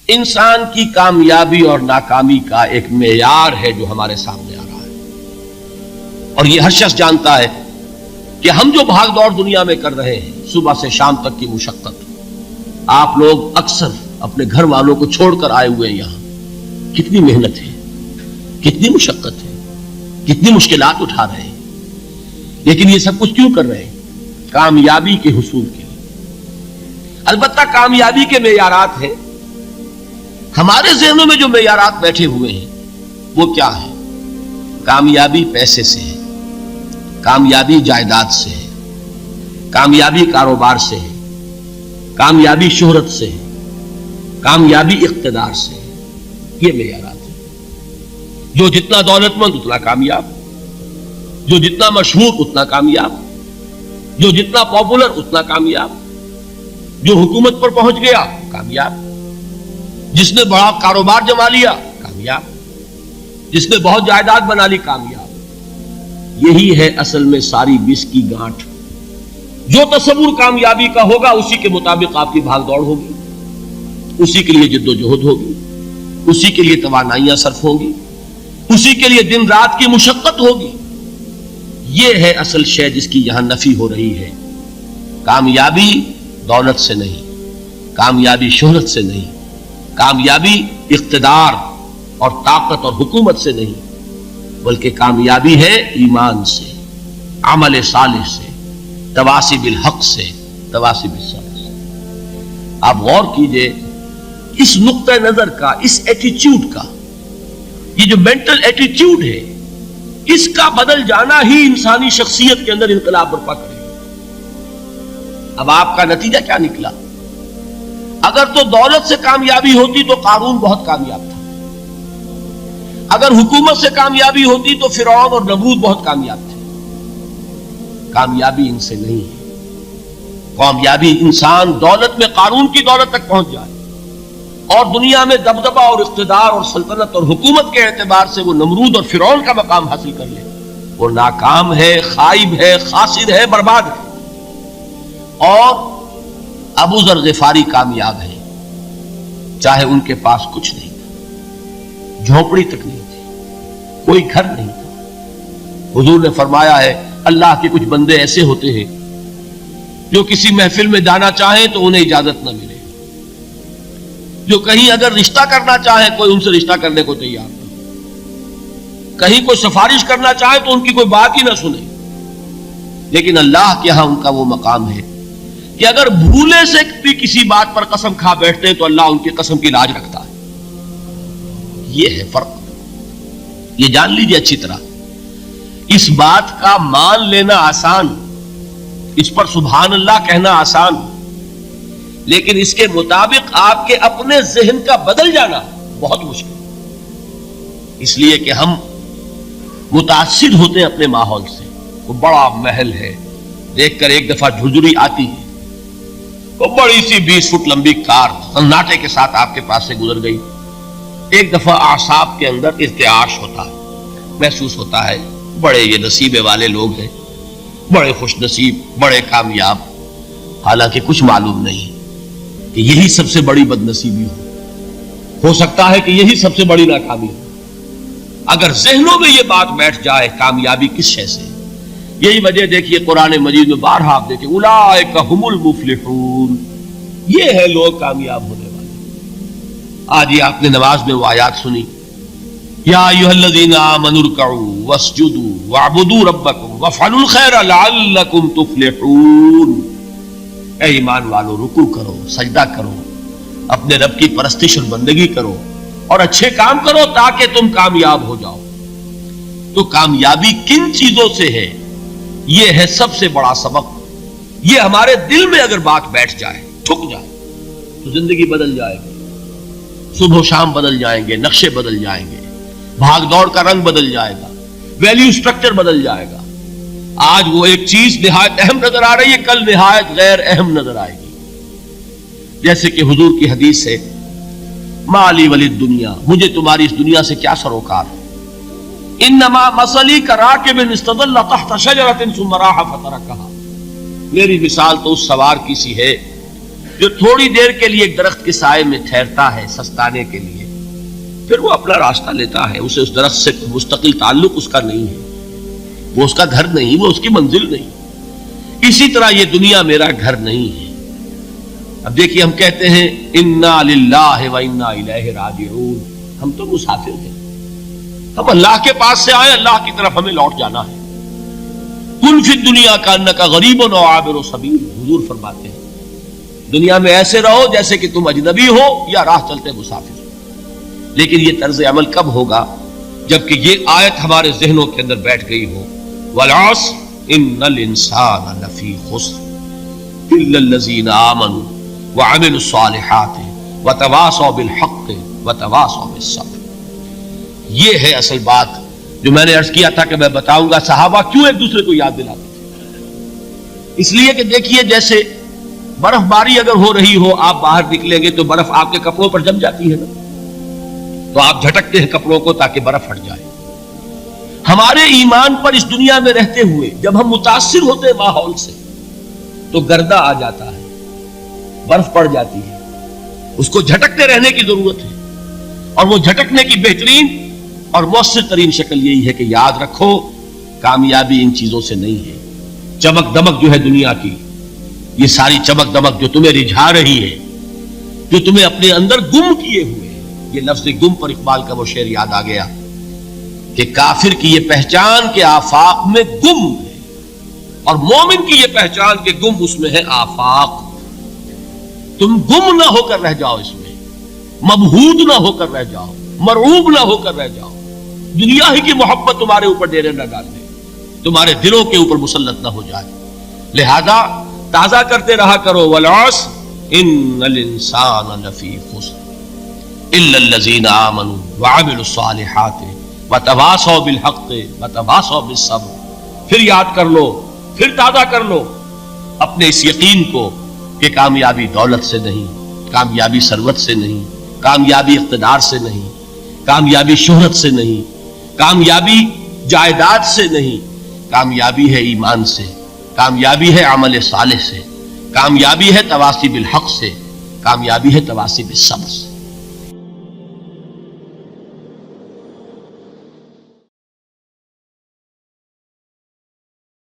انسان کی کامیابی اور ناکامی کا ایک معیار ہے جو ہمارے سامنے آ رہا ہے، اور یہ ہر شخص جانتا ہے کہ ہم جو بھاگ دوڑ دنیا میں کر رہے ہیں، صبح سے شام تک کی مشقت، آپ لوگ اکثر اپنے گھر والوں کو چھوڑ کر آئے ہوئے ہیں یہاں، کتنی محنت ہے، کتنی مشقت ہے، کتنی مشکلات اٹھا رہے ہیں، لیکن یہ سب کچھ کیوں کر رہے ہیں؟ کامیابی کے حصول کے لیے۔ البتہ کامیابی کے معیارات ہیں، ہمارے ذہنوں میں جو معیارات بیٹھے ہوئے ہیں وہ کیا ہے؟ کامیابی پیسے سے ہے، کامیابی جائیداد سے ہے، کامیابی کاروبار سے ہے، کامیابی شہرت سے ہے، کامیابی اقتدار سے ہے۔ یہ معیارات ہیں۔ جو جتنا دولت مند اتنا کامیاب، جو جتنا مشہور اتنا کامیاب، جو جتنا پاپولر اتنا کامیاب، جو حکومت پر پہنچ گیا کامیاب، جس نے بڑا کاروبار جما لیا کامیاب، جس نے بہت جائیداد بنا لی کامیاب۔ یہی ہے اصل میں ساری بس کی گانٹھ۔ جو تصور کامیابی کا ہوگا اسی کے مطابق آپ کی بھاگ دوڑ ہوگی، اسی کے لیے جد و جہد ہوگی، اسی کے لیے توانائیاں صرف ہوں گی، اسی کے لیے دن رات کی مشقت ہوگی۔ یہ ہے اصل شے جس کی یہاں نفی ہو رہی ہے۔ کامیابی دولت سے نہیں، کامیابی شہرت سے نہیں، کامیابی اقتدار اور طاقت اور حکومت سے نہیں، بلکہ کامیابی ہے ایمان سے، عمل صالح سے، تواصی بالحق سے، تواصی بالصبر سے۔ آپ غور کیجئے اس نقطہ نظر کا، اس ایٹیچیوڈ کا، یہ جو مینٹل ایٹیچیوڈ ہے، اس کا بدل جانا ہی انسانی شخصیت کے اندر انقلاب برپا کرے گا۔ اب آپ کا نتیجہ کیا نکلا؟ اگر تو دولت سے کامیابی ہوتی تو قارون بہت کامیاب تھا، اگر حکومت سے کامیابی ہوتی تو فرعون اور نمرود بہت کامیاب تھے۔ کامیابی ان سے نہیں ہے۔ کامیابی انسان دولت میں قارون کی دولت تک پہنچ جائے اور دنیا میں دبدبہ اور اقتدار اور سلطنت اور حکومت کے اعتبار سے وہ نمرود اور فرعون کا مقام حاصل کر لے، وہ ناکام ہے، خائب ہے، خاسر ہے، برباد ہے۔ اور ابو ذر غفاری کامیاب ہے، چاہے ان کے پاس کچھ نہیں تھا، جھونپڑی تک نہیں تھی، کوئی گھر نہیں تھا۔ حضور نے فرمایا ہے اللہ کے کچھ بندے ایسے ہوتے ہیں جو کسی محفل میں جانا چاہیں تو انہیں اجازت نہ ملے، جو کہیں اگر رشتہ کرنا چاہے کوئی ان سے رشتہ کرنے کو تیار نہ، کہیں کوئی سفارش کرنا چاہے تو ان کی کوئی بات ہی نہ سنے۔ لیکن اللہ کے ہاں ان کا وہ مقام ہے کہ اگر بھولے سے بھی کسی بات پر قسم کھا بیٹھتے ہیں تو اللہ ان کی قسم کی لاج رکھتا ہے۔ یہ ہے فرق، یہ جان لیجیے اچھی طرح۔ اس بات کا مان لینا آسان، اس پر سبحان اللہ کہنا آسان، لیکن اس کے مطابق آپ کے اپنے ذہن کا بدل جانا بہت مشکل، اس لیے کہ ہم متاثر ہوتے ہیں اپنے ماحول سے۔ وہ بڑا محل ہے، دیکھ کر ایک دفعہ جھرجھری آتی ہے، وہ بڑی سی 20 فٹ لمبی کار سناٹے کے ساتھ آپ کے پاس سے گزر گئی، ایک دفعہ اعصاب کے اندر ارتعاش ہوتا ہے، محسوس ہوتا ہے بڑے یہ نصیبے والے لوگ ہیں، بڑے خوش نصیب، بڑے کامیاب، حالانکہ کچھ معلوم نہیں کہ یہی سب سے بڑی بد نصیبی ہو سکتا ہے کہ یہی سب سے بڑی ناکامی ہو۔ اگر ذہنوں میں یہ بات بیٹھ جائے کامیابی کس شے سے، یہی وجہ دیکھیے قرآن مجید میں بارہا آپ دیکھیں اولئک هم المفلحون، یہ ہے لوگ کامیاب ہونے والے۔ آج یہ آپ نے نماز میں وہ آیات سنی، یا ایھا الذین آمنوا ارکعوا واسجدوا واعبدوا ربکم وافعلوا الخیر لعلکم تفلحون۔ اے ایمان والو، رکوع کرو، سجدہ کرو، اپنے رب کی پرستش اور بندگی کرو اور اچھے کام کرو تاکہ تم کامیاب ہو جاؤ۔ تو کامیابی کن چیزوں سے ہے؟ یہ ہے سب سے بڑا سبق۔ یہ ہمارے دل میں اگر بات بیٹھ جائے، ٹھک جائے، تو زندگی بدل جائے گی، صبح و شام بدل جائیں گے، نقشے بدل جائیں گے، بھاگ دوڑ کا رنگ بدل جائے گا، ویلیو سٹرکچر بدل جائے گا۔ آج وہ ایک چیز نہایت اہم نظر آ رہی ہے، کل نہایت غیر اہم نظر آئے گی۔ جیسے کہ حضور کی حدیث ہے مالی ولی دنیا، مجھے تمہاری اس دنیا سے کیا سروکار ہے، انما مثلی کراکب استظل تحت شجرۃ ثم راح فترکھا، میری مثال تو اس سوار کی سی ہے جو تھوڑی دیر کے لیے ایک درخت کے سائے میں ٹھہرتا ہے سستانے کے لیے، پھر وہ اپنا راستہ لیتا ہے، اسے اس درخت سے مستقل تعلق اس کا نہیں ہے، وہ اس کا گھر نہیں، وہ اس کی منزل نہیں۔ اسی طرح یہ دنیا میرا گھر نہیں ہے۔ اب دیکھیے، ہم کہتے ہیں انا للہ و انا الیہ راجعون، ہم تو مسافر ہیں، ہم اللہ کے پاس سے آئے، اللہ کی طرف ہمیں لوٹ جانا ہے۔ کن فی الدنیا کانک غریب و عابر سبیل، حضور فرماتے ہیں دنیا میں ایسے رہو جیسے کہ تم اجنبی ہو یا راہ چلتے مسافر۔ لیکن یہ طرز عمل کب ہوگا؟ جبکہ یہ آیت ہمارے ذہنوں کے اندر بیٹھ گئی ہو، والعصر ان الانسان لفی خسر الا الذین آمنوا وعملوا الصالحات وتواصوا بالحق وتواصوا بالصبر۔ یہ ہے اصل بات جو میں نے عرض کیا تھا کہ میں بتاؤں گا صحابہ کیوں ایک دوسرے کو یاد دلاتے تھے۔ اس لیے کہ دیکھیے، جیسے برف باری اگر ہو رہی ہو، آپ باہر نکلیں گے تو برف آپ کے کپڑوں پر جم جاتی ہے نا، تو آپ جھٹکتے ہیں کپڑوں کو تاکہ برف ہٹ جائے۔ ہمارے ایمان پر اس دنیا میں رہتے ہوئے جب ہم متاثر ہوتے ہیں ماحول سے تو گردہ آ جاتا ہے، برف پڑ جاتی ہے، اس کو جھٹکتے رہنے کی ضرورت ہے۔ اور وہ جھٹکنے کی بہترین اور مؤثر ترین شکل یہی ہے کہ یاد رکھو کامیابی ان چیزوں سے نہیں ہے۔ چمک دمک جو ہے دنیا کی، یہ ساری چمک دمک جو تمہیں رجھا رہی ہے، جو تمہیں اپنے اندر گم کیے ہوئے ہیں، یہ لفظ گم پر اقبال کا وہ شعر یاد آ گیا کہ کافر کی یہ پہچان کہ آفاق میں گم ہے، اور مومن کی یہ پہچان کہ گم اس میں ہے آفاق۔ تم گم نہ ہو کر رہ جاؤ، اس میں مبہوت نہ ہو کر رہ جاؤ، مرعوب نہ ہو کر رہ جاؤ، دنیا ہی کی محبت تمہارے اوپر ڈیرے نہ ڈال دے، تمہارے دلوں کے اوپر مسلط نہ ہو جائے۔ لہذا تازہ کرتے رہا کرو، والعصر ان الانسان لفی خسر الا الذین آمنوا وعملوا الصالحات وتواصوا بالحق وتواصوا بالصبر۔ پھر یاد کر لو، پھر تازہ کر لو اپنے اس یقین کو کہ کامیابی دولت سے نہیں، کامیابی ثروت سے نہیں، کامیابی اقتدار سے نہیں، کامیابی شہرت سے نہیں، کامیابی جائیداد سے نہیں، کامیابی ہے ایمان سے، کامیابی ہے عمل صالح سے، کامیابی ہے تواصی بالحق سے، کامیابی ہے تواصی بالصبر سے۔